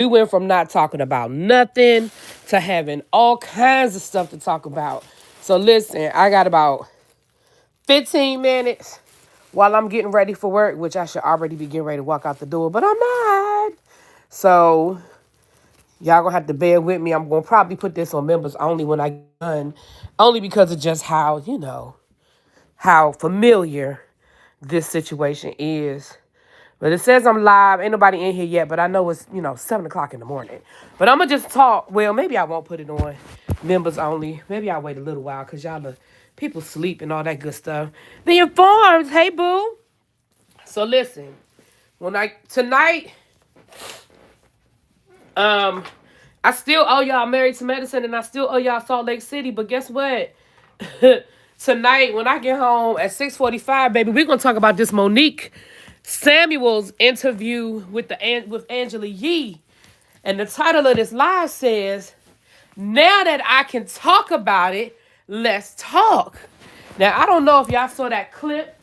We went from not talking about nothing to having all kinds of stuff to talk about. So listen, I got about 15 minutes while I'm getting ready for work, which I should already be getting ready to walk out the door, but I'm not. So y'all gonna have to bear with me. I'm gonna probably put this on members only when I get done, only because of just how, how familiar this situation is. But it says I'm live. Ain't nobody in here yet, but I know it's, 7 o'clock in the morning. But I'm gonna just talk. Well, maybe I won't put it on members only. Maybe I'll wait a little while because people sleep and all that good stuff. The informed, hey boo. So listen, tonight, I still owe y'all Married to Medicine and I still owe y'all Salt Lake City. But guess what? Tonight, when I get home at 6:45, baby, we're gonna talk about this Monique Samuel's interview with Angela Yee. And the title of this live says, "Now that I can talk about it, let's talk." Now, I don't know if y'all saw that clip.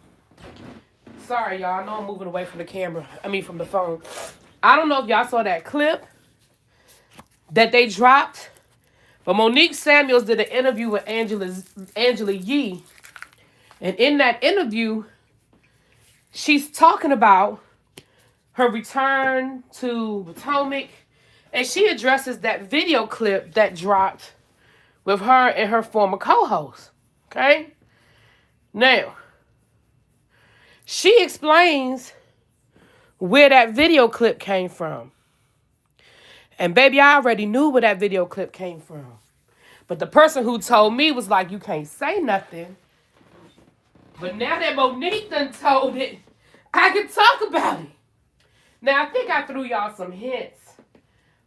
Sorry, y'all. I know I'm moving away from the camera. From the phone. I don't know if y'all saw that clip that they dropped. But Monique Samuels did an interview with Angela Yee. And in that interview, she's talking about her return to Potomac. And she addresses that video clip that dropped with her and her former co-host. Okay? Now, she explains where that video clip came from. And baby, I already knew where that video clip came from. But the person who told me was like, you can't say nothing. But now that Monique done told it, I can talk about it. Now, I think I threw y'all some hints,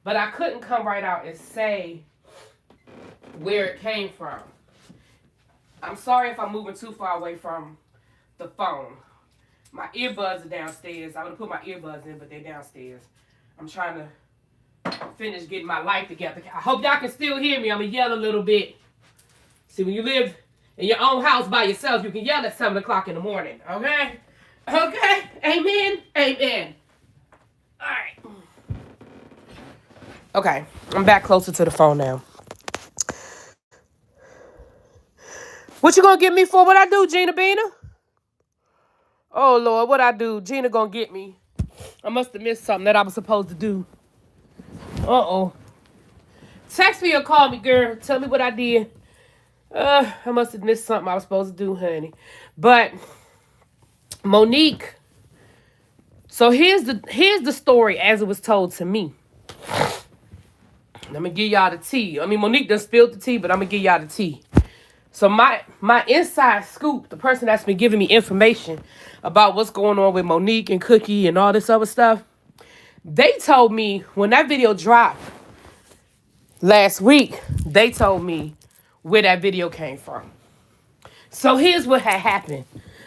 but I couldn't come right out and say where it came from. I'm sorry if I'm moving too far away from the phone. My earbuds are downstairs. I would have put my earbuds in, but they're downstairs. I'm trying to finish getting my life together. I hope y'all can still hear me. I'm going to yell a little bit. See, when you live in your own house by yourself, you can yell at 7 o'clock in the morning. Okay? Okay? Amen? Amen. All right. Okay. I'm back closer to the phone now. What you gonna get me for? What I do, Gina Bina? Oh, Lord, what I do? Gina gonna get me. I must have missed something that I was supposed to do. Uh-oh. Text me or call me, girl. Tell me what I did. I must have missed something I was supposed to do, honey. But Monique. So here's the story as it was told to me. Let me give y'all the tea. Monique done spilled the tea, but I'm gonna give y'all the tea. So my inside scoop, the person that's been giving me information about what's going on with Monique and Cookie and all this other stuff, they told me when that video dropped last week, they told me where that video came from. So here's what had happened,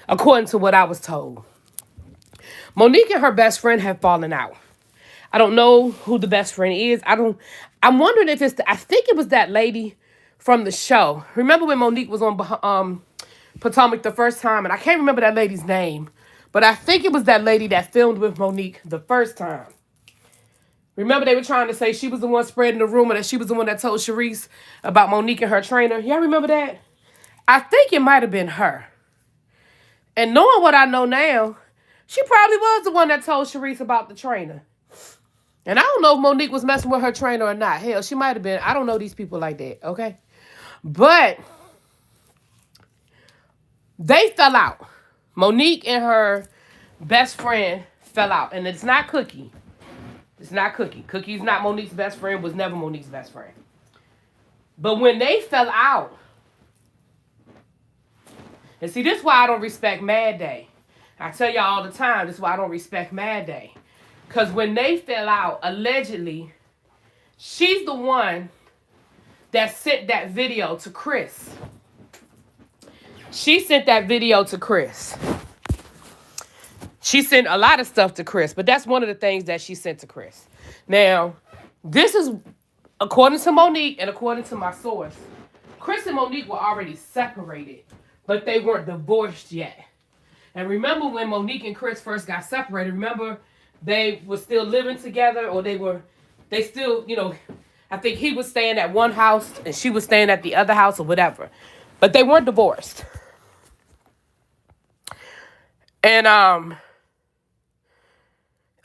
according to what I was told. Monique and her best friend have fallen out. I don't know who the best friend is. I'm wondering if I think it was that lady from the show. Remember when Monique was on Potomac the first time? And I can't remember that lady's name. But I think it was that lady that filmed with Monique the first time. Remember they were trying to say she was the one spreading the rumor that she was the one that told Sharice about Monique and her trainer. Y'all remember that? I think it might have been her. And knowing what I know now, she probably was the one that told Sharice about the trainer. And I don't know if Monique was messing with her trainer or not. Hell, she might have been. I don't know these people like that, okay? But they fell out. Monique and her best friend fell out. And it's not Cookie. It's not Cookie. Cookie's not Monique's best friend, was never Monique's best friend. But when they fell out, and see, this is why I don't respect Mad Day. I tell y'all all the time, this is why I don't respect Mad Day. Because when they fell out, allegedly, she's the one that sent that video to Chris. She sent that video to Chris. She sent a lot of stuff to Chris, but that's one of the things that she sent to Chris. Now, this is, according to Monique and according to my source, Chris and Monique were already separated, but they weren't divorced yet. And remember when Monique and Chris first got separated, remember they were still living together, or they they still, I think he was staying at one house and she was staying at the other house or whatever. But they weren't divorced. And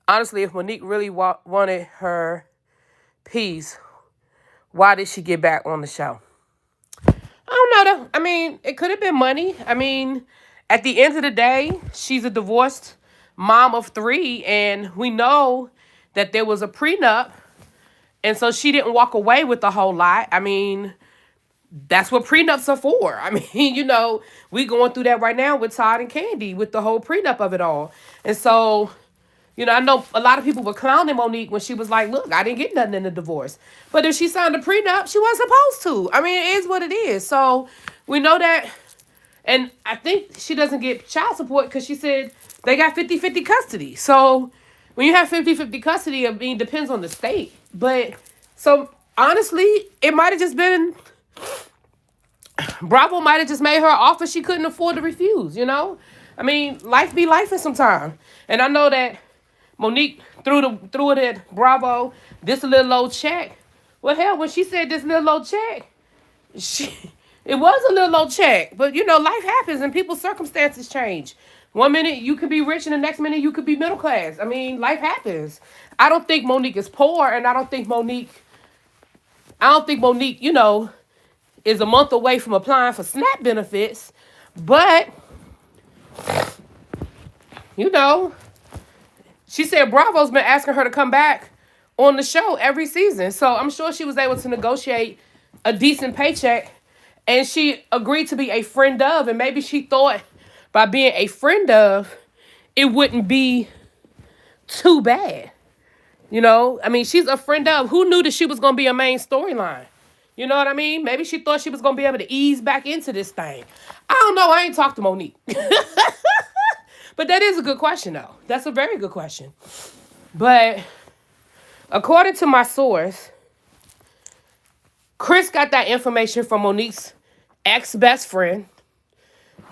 honestly, if Monique really wanted her peace, why did she get back on the show? I don't know though. I mean, it could have been money. I mean, at the end of the day, she's a divorced mom of 3, and we know that there was a prenup, and so she didn't walk away with a whole lot. I mean, that's what prenups are for. I mean, we going through that right now with Todd and Candy with the whole prenup of it all. And so, I know a lot of people were clowning Monique when she was like, look, I didn't get nothing in the divorce. But if she signed a prenup, she wasn't supposed to. I mean, it is what it is. So we know that. And I think she doesn't get child support because she said they got 50-50 custody. So when you have 50-50 custody, I mean, depends on the state. But so honestly, it might have just been, Bravo might have just made her an offer she couldn't afford to refuse, I mean, life be life in some time. And I know that Monique threw it at Bravo, this little old check. Well, hell, when she said this little old check, it was a little old check. But, life happens and people's circumstances change. One minute you could be rich and the next minute you could be middle class. I mean, life happens. I don't think Monique is poor, and I don't think Monique, is a month away from applying for SNAP benefits. But, she said Bravo's been asking her to come back on the show every season. So I'm sure she was able to negotiate a decent paycheck. And she agreed to be a friend of. And maybe she thought by being a friend of, it wouldn't be too bad. I mean, she's a friend of. Who knew that she was going to be a main storyline? You know what I mean? Maybe she thought she was going to be able to ease back into this thing. I don't know. I ain't talked to Monique. But that is a good question, though. That's a very good question. But according to my source, Chris got that information from Monique's ex-best friend.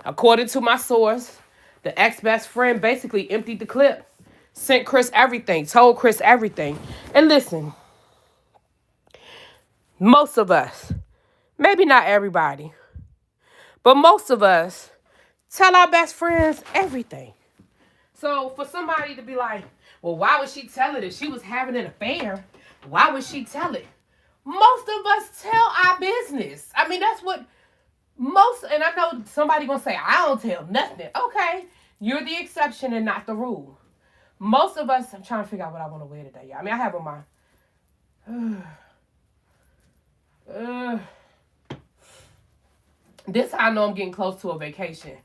According to my source, the ex-best friend basically emptied the clip, sent Chris everything, told Chris everything. And listen, most of us, maybe not everybody, but most of us tell our best friends everything. So for somebody to be like, well, why would she tell it if she was having an affair? Why would she tell it? Most of us tell our business. I mean, that's what and I know somebody gonna say, I don't tell nothing. Okay, you're the exception and not the rule. Most of us, I'm trying to figure out what I want to wear today. I mean, I have on my, this how I know I'm getting close to a vacation.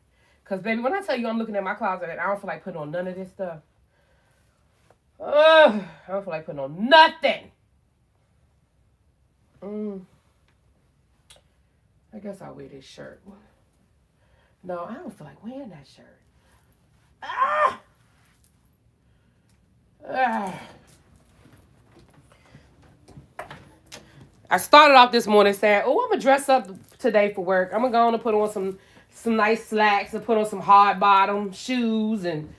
Because, baby, when I tell you I'm looking at my closet, I don't feel like putting on none of this stuff. I don't feel like putting on nothing. I guess I'll wear this shirt. No, I don't feel like wearing that shirt. I started off this morning saying, I'm going to dress up today for work. I'm going to go on and put on some nice slacks and put on some hard bottom shoes. And,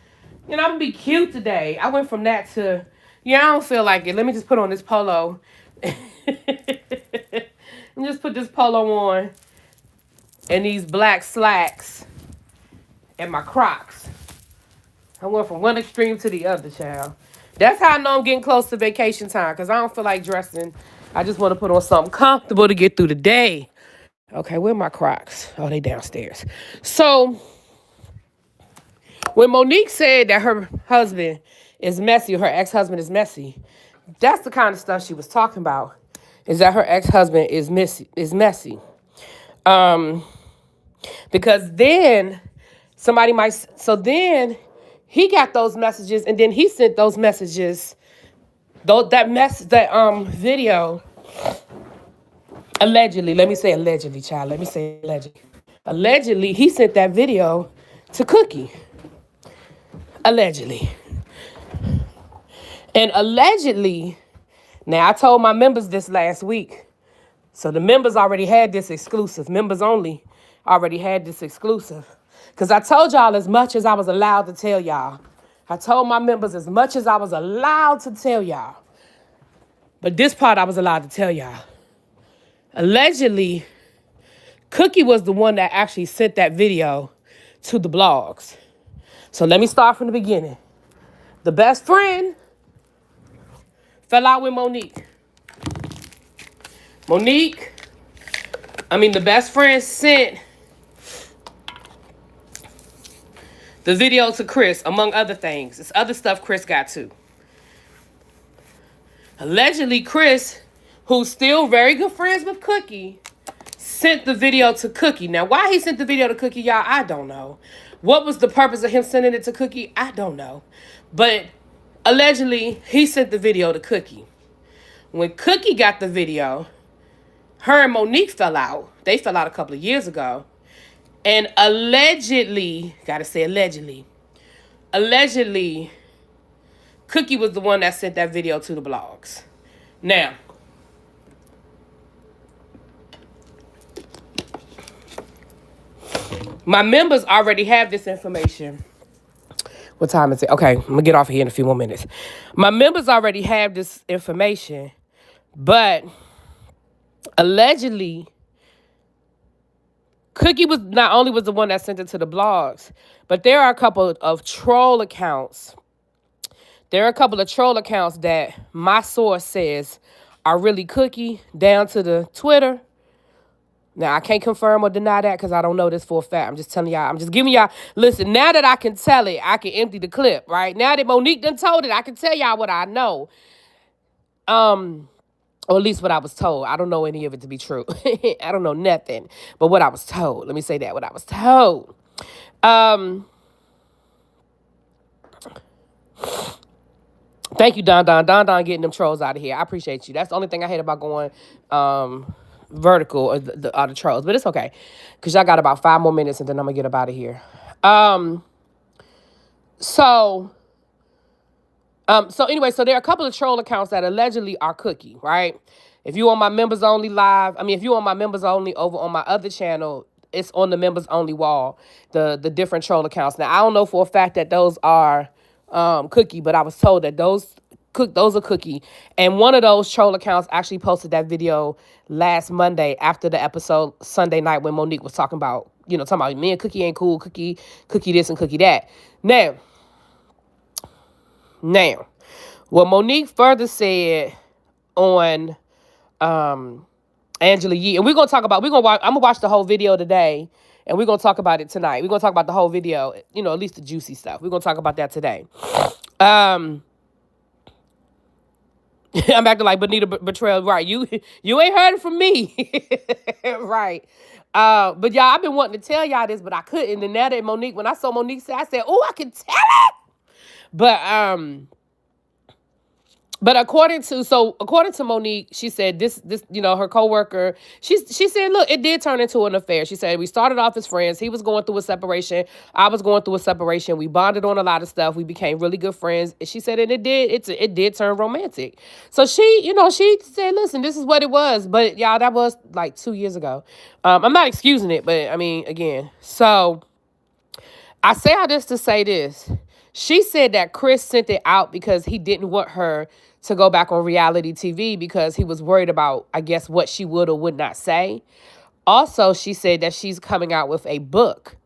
I'm going to be cute today. I went from that to, I don't feel like it. Let me just put on this polo. And just put this polo on and these black slacks and my Crocs. I went from one extreme to the other, child. That's how I know I'm getting close to vacation time, because I don't feel like dressing. I just want to put on something comfortable to get through the day. Okay, where are my Crocs? Oh, they downstairs. So, when Monique said that her husband is messy, or her ex-husband is messy, that's the kind of stuff she was talking about, is that her ex-husband is messy. Because then somebody might, so then he got those messages, and then he sent those messages, that video, allegedly, let me say allegedly, child, let me say allegedly. Allegedly, he sent that video to Cookie. Allegedly. And allegedly, now I told my members this last week, so the members already had this exclusive. Members only already had this exclusive. Because I told y'all as much as I was allowed to tell y'all. I told my members as much as I was allowed to tell y'all. But this part I was allowed to tell y'all. Allegedly, Cookie was the one that actually sent that video to the blogs. So let me start from the beginning. The best friend fell out with Monique. The best friend sent the video to Chris, among other things. There's other stuff Chris got too. Allegedly, Chris, who's still very good friends with Cookie, sent the video to Cookie. Now, why he sent the video to Cookie, y'all, I don't know. What was the purpose of him sending it to Cookie? I don't know. But allegedly, he sent the video to Cookie. When Cookie got the video, her and Monique fell out. They fell out a couple of years ago. And allegedly, Cookie was the one that sent that video to the blogs. Now, my members already have this information. What time is it? Okay, I'm going to get off of here in a few more minutes. My members already have this information, but allegedly, Cookie was not only was the one that sent it to the blogs, but there are a couple of troll accounts. There are a couple of troll accounts that my source says are really Cookie, down to the Twitter. Now, I can't confirm or deny that because I don't know this for a fact. I'm just telling y'all. I'm just giving y'all. Listen, now that I can tell it, I can empty the clip, right? Now that Monique done told it, I can tell y'all what I know. Or at least what I was told. I don't know any of it to be true. I don't know nothing. But what I was told. Let me say that. What I was told. Thank you, Don getting them trolls out of here. I appreciate you. That's the only thing I hate about going vertical or the trolls. But it's okay. Because y'all got about 5 more minutes and then I'm going to get up out of here. So anyway, so there are a couple of troll accounts that allegedly are Cookie, right? If you on my members only live, if you on my members only over on my other channel, it's on the members only wall, the different troll accounts. Now, I don't know for a fact that those are Cookie, but I was told that those are Cookie. And one of those troll accounts actually posted that video last Monday after the episode Sunday night when Monique was talking about me and Cookie ain't cool, Cookie this and Cookie that. Now, what Monique further said on Angela Yee, and I'm gonna watch the whole video today, and we're gonna talk about it tonight. We're gonna talk about the whole video, at least the juicy stuff. We're gonna talk about that today. I'm acting like Benita Betrayal, right? You ain't heard it from me, right? But y'all, I've been wanting to tell y'all this, but I couldn't. And now that when I saw Monique say, I said, "Oh, I can tell it." But according to Monique, she said this, her coworker, she said, look, it did turn into an affair. She said, we started off as friends. He was going through a separation. I was going through a separation. We bonded on a lot of stuff. We became really good friends. She said, and it did turn romantic. So she said, listen, this is what it was. But y'all, that was like 2 years ago. I'm not excusing it, but again, so I say all this to say this. She said that Chris sent it out because he didn't want her to go back on reality TV because he was worried about, I guess, what she would or would not say. Also, she said that she's coming out with a book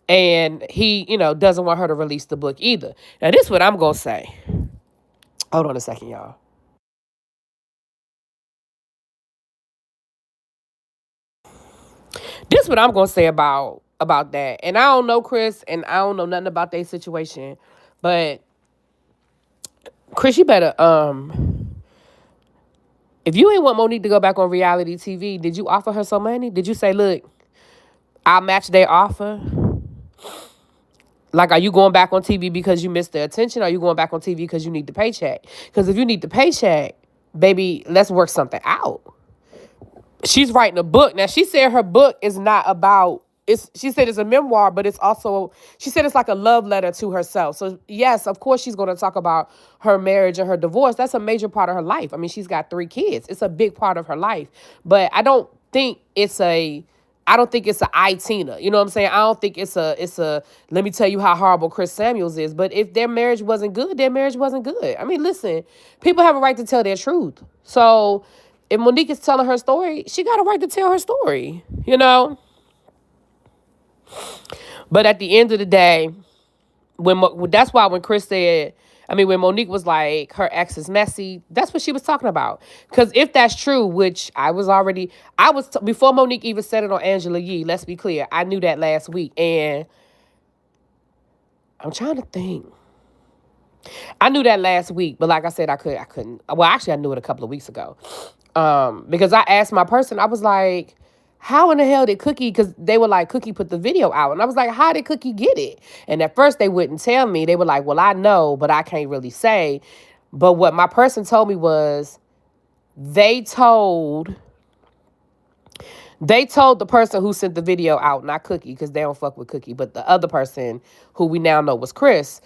and he, doesn't want her to release the book either. Now, this is what I'm going to say. Hold on a second, y'all. This is what I'm going to say about that. And I don't know Chris and I don't know nothing about their situation, but Chris, you better, if you ain't want Monique to go back on reality TV, did you offer her some money? Did you say, look, I'll match their offer? Like, are you going back on TV because you missed the attention? Or are you going back on TV because you need the paycheck? Because if you need the paycheck, baby, let's work something out. She's writing a book. Now, she said her book is not about, she said it's a memoir, but it's also, she said it's like a love letter to herself. So, yes, of course, she's going to talk about her marriage and her divorce. That's a major part of her life. She's got 3 kids. It's a big part of her life. But I don't think it's a I don't think it's a I Tina. You know what I'm saying? I don't think it's a let me tell you how horrible Chris Samuels is. But if their marriage wasn't good, their marriage wasn't good. I mean, listen, people have a right to tell their truth. So if Monique is telling her story, she got a right to tell her story, you know? But at the end of the day, that's why when Chris said, when Monique was like, her ex is messy, that's what she was talking about. Because if that's true, which before Monique even said it on Angela Yee, let's be clear, I knew that last week. And I'm trying to think. I knew that last week, but like I said, I couldn't. Well, actually, I knew it a couple of weeks ago. Because I asked my person, I was like, how in the hell did Cookie, because they were like, Cookie put the video out. And I was like, how did Cookie get it? And at first they wouldn't tell me. They were like, well, I know, but I can't really say. But what my person told me was they told the person who sent the video out, not Cookie, because they don't fuck with Cookie, but the other person who we now know was Chris.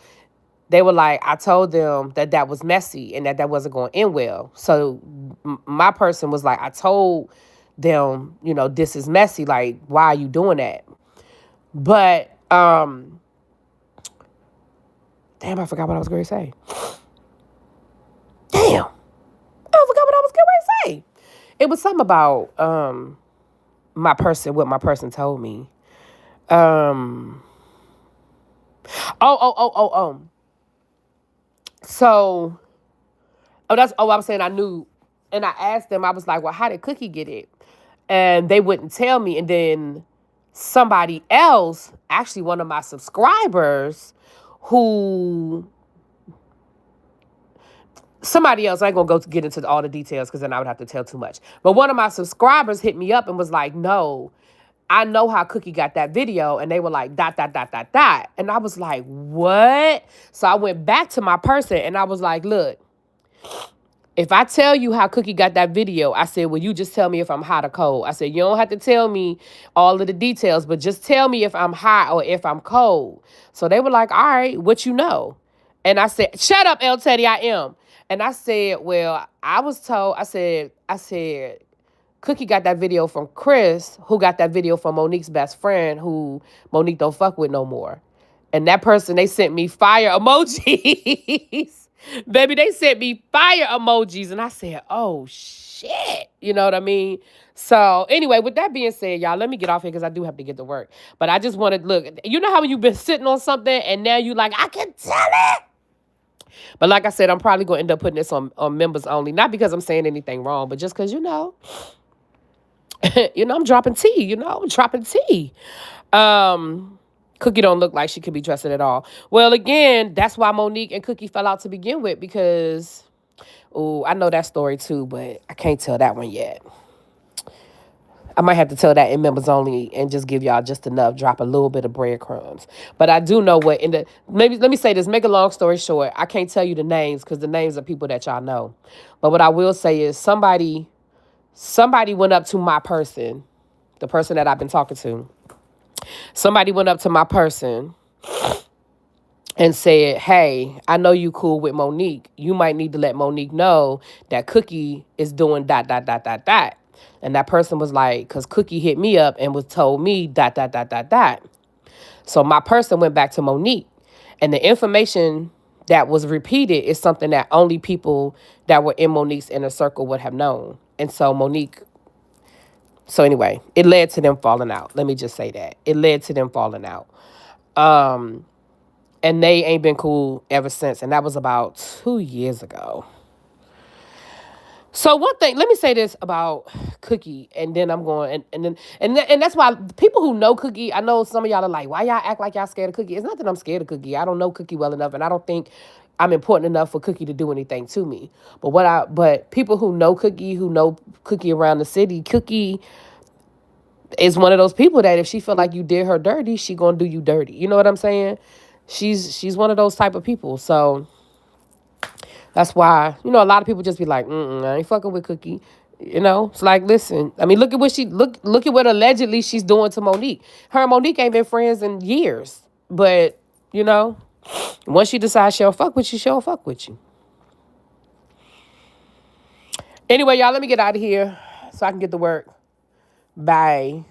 They were like, I told them that was messy and that wasn't going to end well. So my person was like, I told them, this is messy. Like, why are you doing that? But, damn, I forgot what I was going to say. Damn. I forgot what I was going to say. It was something about what my person told me. So, I was saying I knew, and I asked them, I was like, well, how did Cookie get it? And they wouldn't tell me. And then somebody else, actually one of my subscribers, somebody else, I ain't gonna get into all the details because then I would have to tell too much. But one of my subscribers hit me up and was like, no, I know how Cookie got that video. And they were like, ... And I was like, what? So I went back to my person and I was like, look, if I tell you how Cookie got that video, I said, well, you just tell me if I'm hot or cold. I said, you don't have to tell me all of the details, but just tell me if I'm hot or if I'm cold. So they were like, all right, what you know? And I said, shut up, El Teddy, I am. And I said, well, I was told, I said, Cookie got that video from Chris, who got that video from Monique's best friend, who Monique don't fuck with no more. And that person, they sent me fire emojis. Baby, they sent me fire emojis. And I said, oh, shit. You know what I mean? So, anyway, with that being said, y'all, let me get off here because I do have to get to work. But I just wanted, look, you know how when you've been sitting on something and now you like, I can tell it. But like I said, I'm probably going to end up putting this on members only. Not because I'm saying anything wrong, but just because, I'm dropping tea, I'm dropping tea. Cookie don't look like she could be trusted at all. Well, again, that's why Monique and Cookie fell out to begin with because, I know that story too, but I can't tell that one yet. I might have to tell that in members only and just give y'all just enough, drop a little bit of breadcrumbs. But I do know maybe let me say this, make a long story short. I can't tell you the names because the names are people that y'all know. But what I will say is somebody went up to my person, the person that I've been talking to. Somebody went up to my person and said, hey, I know you cool with Monique. You might need to let Monique know that Cookie is doing ... And that person was like, because Cookie hit me up and told me ... So my person went back to Monique. And the information that was repeated is something that only people that were in Monique's inner circle would have known. And so So anyway, it led to them falling out. Let me just say that. It led to them falling out. And they ain't been cool ever since. And that was about 2 years ago. So one thing, let me say this about Cookie, and then I'm going, and that's why people who know Cookie, I know some of y'all are like, why y'all act like y'all scared of Cookie? It's not that I'm scared of Cookie. I don't know Cookie well enough, and I don't think I'm important enough for Cookie to do anything to me. But people who know Cookie around the city, Cookie is one of those people that if she feel like you did her dirty, she gonna do you dirty. You know what I'm saying? She's one of those type of people. So that's why, a lot of people just be like, I ain't fucking with Cookie. It's like, listen, look at what look at what allegedly she's doing to Monique. Her and Monique ain't been friends in years. But, once she decides she'll fuck with you, she'll fuck with you. Anyway, y'all, let me get out of here so I can get to work. Bye.